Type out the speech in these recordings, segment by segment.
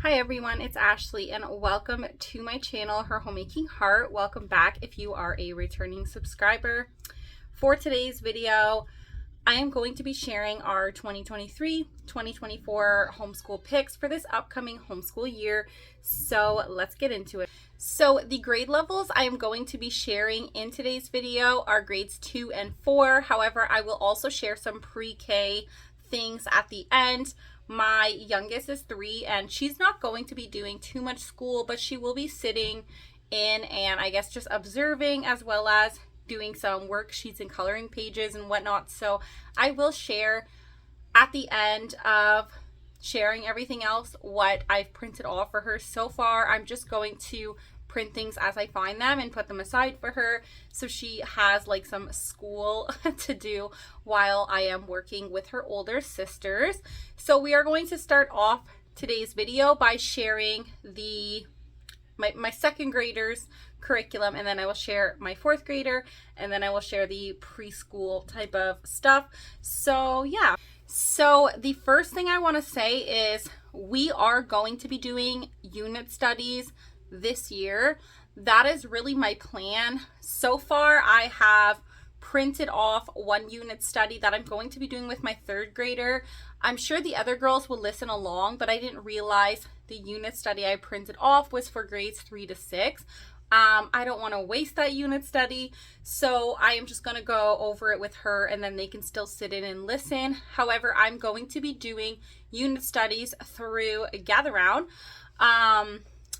Hi everyone, it's Ashley and welcome to my channel, Her Homemaking Heart. Welcome back if you are a returning subscriber. For today's video, I am going to be sharing our 2023-2024 homeschool picks for this upcoming homeschool year. So let's get into it. So the grade levels I am going to be sharing in today's video are grades 2 and 4. However, I will also share some pre-K things at the end. My youngest is 3 and she's not going to be doing too much school, but she will be sitting in and I guess just observing as well as doing some worksheets and coloring pages and whatnot. So I will share at the end of sharing everything else what I've printed off for her so far. I'm just going to print things as I find them and put them aside for her so she has like some school to do while I am working with her older sisters. So we are going to start off today's video by sharing my second graders curriculum, and then I will share my fourth grader, and then I will share the preschool type of stuff. So yeah, so the first thing I want to say is we are going to be doing unit studies this year. That is really my plan. So far I have printed off one unit study that I'm going to be doing with my third grader. I'm sure the other girls will listen along, but I didn't realize the unit study I printed off was for grades 3 to 6. I don't want to waste that unit study, so I am just going to go over it with her and then they can still sit in and listen. However, I'm going to be doing unit studies through Gather Round.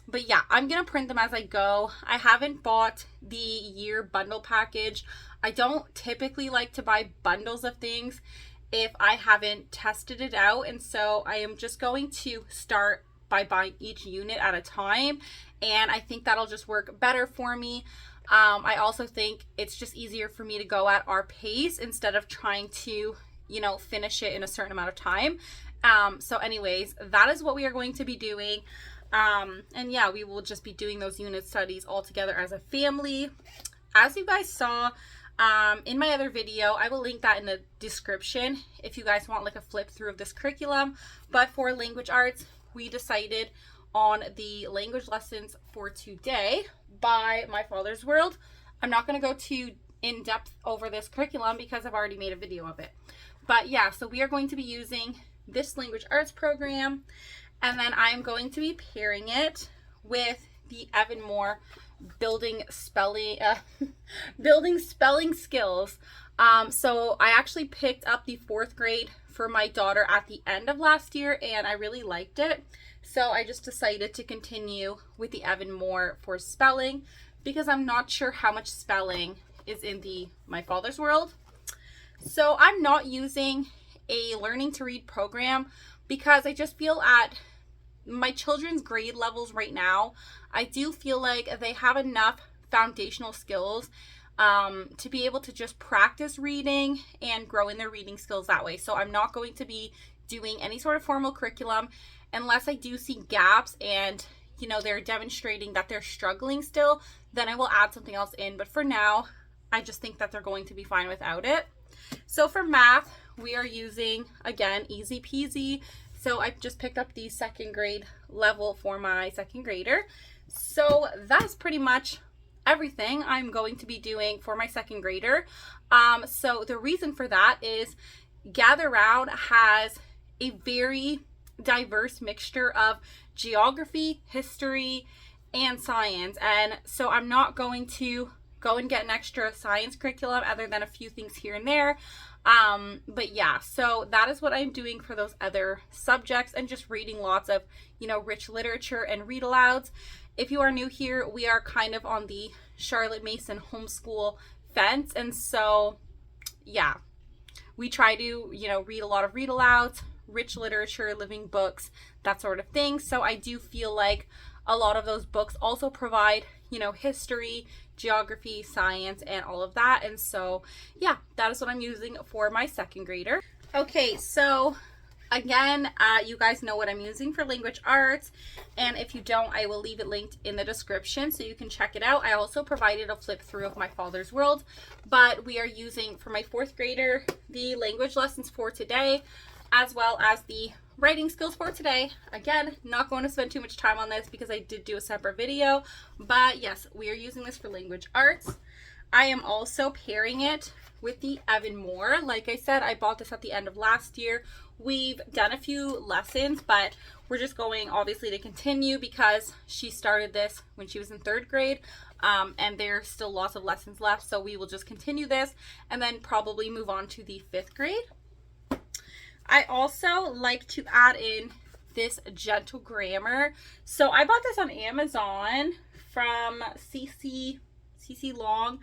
But yeah, I'm going to print them as I go. I haven't bought the year bundle package. I don't typically like to buy bundles of things if I haven't tested it out. And so I am just going to start by buying each unit at a time. And I think that'll just work better for me. I also think it's just easier for me to go at our pace instead of trying to, finish it in a certain amount of time. So anyways, that is what we are going to be doing. And yeah, we will just be doing those unit studies all together as a family. As you guys saw in my other video, I will link that in the description if you guys want like a flip through of this curriculum. But for language arts, we decided on the language lessons for today by My Father's World. I'm not going to go too in depth over this curriculum because I've already made a video of it. But yeah, so we are going to be using this language arts program. And then I'm going to be pairing it with the Evan Moore building spelling skills. So I actually picked up the 4th grade for my daughter at the end of last year and I really liked it. So I just decided to continue with the Evan Moore for spelling because I'm not sure how much spelling is in the My Father's World. So I'm not using a learning to read program because I just feel at my children's grade levels right now, I do feel like they have enough foundational skills to be able to just practice reading and grow in their reading skills that way. So I'm not going to be doing any sort of formal curriculum unless I do see gaps and, they're demonstrating that they're struggling still, then I will add something else in. But for now, I just think that they're going to be fine without it. So for math, we are using, again, easy peasy. So I just picked up the 2nd grade level for my 2nd grader. So that's pretty much everything I'm going to be doing for my 2nd grader. So the reason for that is Gather Round has a very diverse mixture of geography, history, and science. And so I'm not going to go and get an extra science curriculum other than a few things here and there. But yeah, so that is what I'm doing for those other subjects and just reading lots of, rich literature and read alouds. If you are new here, we are kind of on the Charlotte Mason homeschool fence. And so, yeah, we try to, read a lot of read alouds, rich literature, living books, that sort of thing. So I do feel like a lot of those books also provide, history, geography, science, and all of that. And so, yeah, that is what I'm using for my 2nd grader. Okay, so again, you guys know what I'm using for language arts. And if you don't, I will leave it linked in the description so you can check it out. I also provided a flip through of My Father's World, but we are using for my 4th grader, the language lessons for today, as well as the writing skills for today. Again, not going to spend too much time on this because I did do a separate video, but yes, we are using this for language arts. I am also pairing it with the Evan Moore. Like I said, I bought this at the end of last year. We've done a few lessons, but we're just going obviously to continue because she started this when she was in 3rd grade, and there's still lots of lessons left, so we will just continue this and then probably move on to the 5th grade. I also like to add in this gentle grammar. So I bought this on Amazon from CC Long.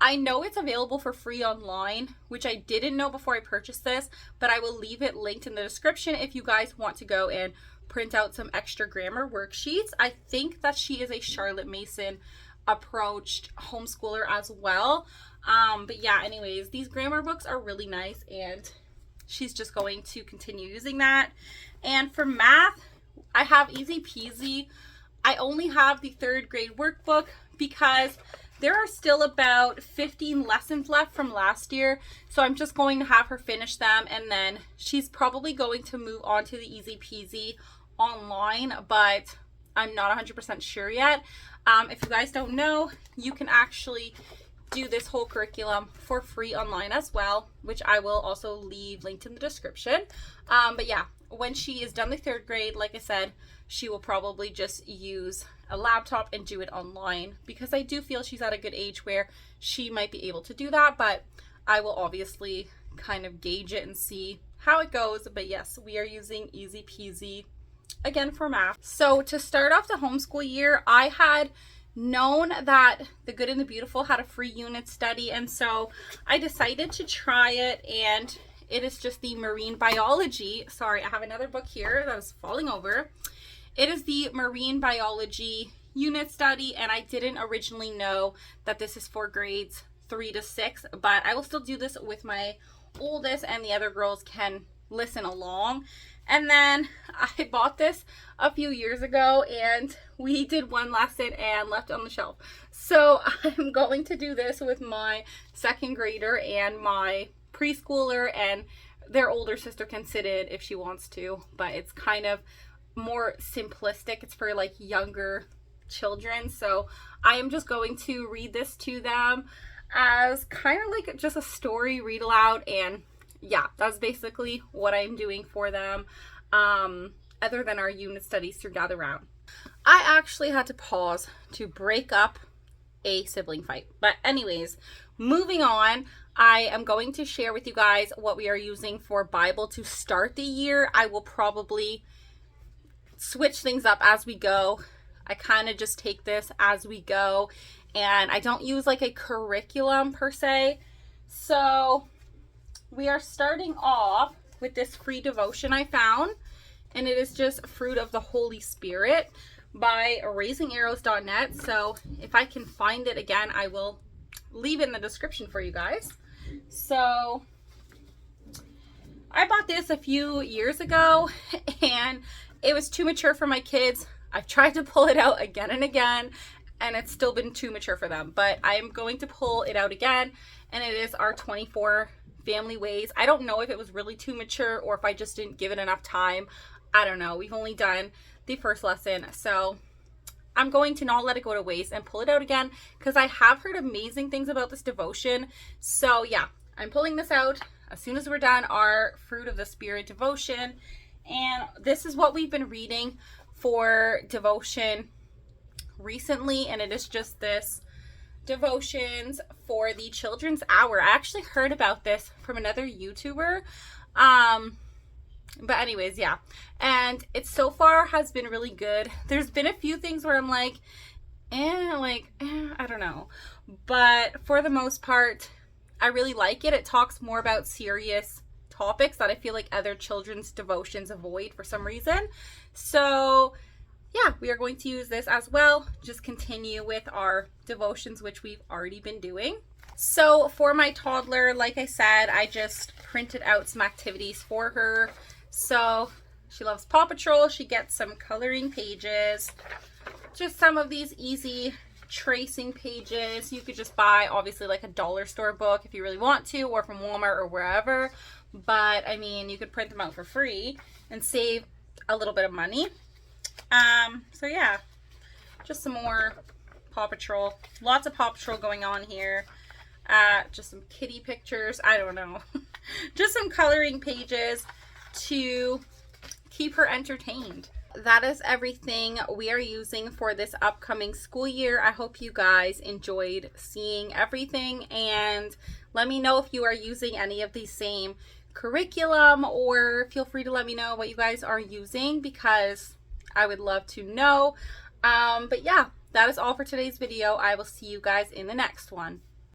I know it's available for free online, which I didn't know before I purchased this, but I will leave it linked in the description if you guys want to go and print out some extra grammar worksheets. I think that she is a Charlotte Mason approached homeschooler as well. But yeah, anyways, these grammar books are really nice and she's just going to continue using that. And for math, I have Easy Peasy. I only have the 3rd grade workbook because there are still about 15 lessons left from last year. So I'm just going to have her finish them, and then she's probably going to move on to the Easy Peasy online, but I'm not 100% sure yet. If you guys don't know, you can actually do this whole curriculum for free online as well, which I will also leave linked in the description. But yeah, when she is done the 3rd grade, like I said, she will probably just use a laptop and do it online because I do feel she's at a good age where she might be able to do that, but I will obviously kind of gauge it and see how it goes. But yes, we are using Easy Peasy again for math. So to start off the homeschool year, I had known that The Good and the Beautiful had a free unit study, and so I decided to try it, and it is just the marine biology. Sorry, I have another book here that is falling over. It is the marine biology unit study, and I didn't originally know that this is for grades 3 to 6, but I will still do this with my oldest, and the other girls can listen along. And then I bought this a few years ago and we did one lesson and left it on the shelf. So I'm going to do this with my 2nd grader and my preschooler, and their older sister can sit in if she wants to, but it's kind of more simplistic. It's for like younger children. So I am just going to read this to them as kind of like just a story read aloud, and yeah, that's basically what I'm doing for them, other than our unit studies through Gather Round. I actually had to pause to break up a sibling fight. But anyways, moving on, I am going to share with you guys what we are using for Bible to start the year. I will probably switch things up as we go. I kind of just take this as we go, and I don't use like a curriculum per se. So we are starting off with this free devotion I found, and it is just Fruit of the Holy Spirit by raisingarrows.net. So if I can find it again, I will leave it in the description for you guys. So I bought this a few years ago and it was too mature for my kids. I've tried to pull it out again and again, and it's still been too mature for them, but I am going to pull it out again, and it is our 24 family ways. I don't know if it was really too mature or if I just didn't give it enough time. I don't know. We've only done the first lesson, so I'm going to not let it go to waste and pull it out again because I have heard amazing things about this devotion. So yeah, I'm pulling this out as soon as we're done our Fruit of the Spirit devotion, and this is what we've been reading for devotion recently, and it is just this devotions for the children's hour. I actually heard about this from another YouTuber, but anyways, yeah, and it so far has been really good. There's been a few things where I'm like I don't know, but for the most part I really like it. It talks more about serious topics that I feel like other children's devotions avoid for some reason. So yeah, we are going to use this as well. Just continue with our devotions, which we've already been doing. So for my toddler, like I said, I just printed out some activities for her. So she loves Paw Patrol. She gets some coloring pages, just some of these easy tracing pages. You could just buy obviously like a dollar store book if you really want to, or from Walmart or wherever. but I mean, you could print them out for free and save a little bit of money. So yeah, just some more Paw Patrol. Lots of Paw Patrol going on here. Just some kitty pictures. I don't know. Just some coloring pages to keep her entertained. That is everything we are using for this upcoming school year. I hope you guys enjoyed seeing everything, and let me know if you are using any of the same curriculum, or feel free to let me know what you guys are using because I would love to know. But yeah, that is all for today's video. I will see you guys in the next one.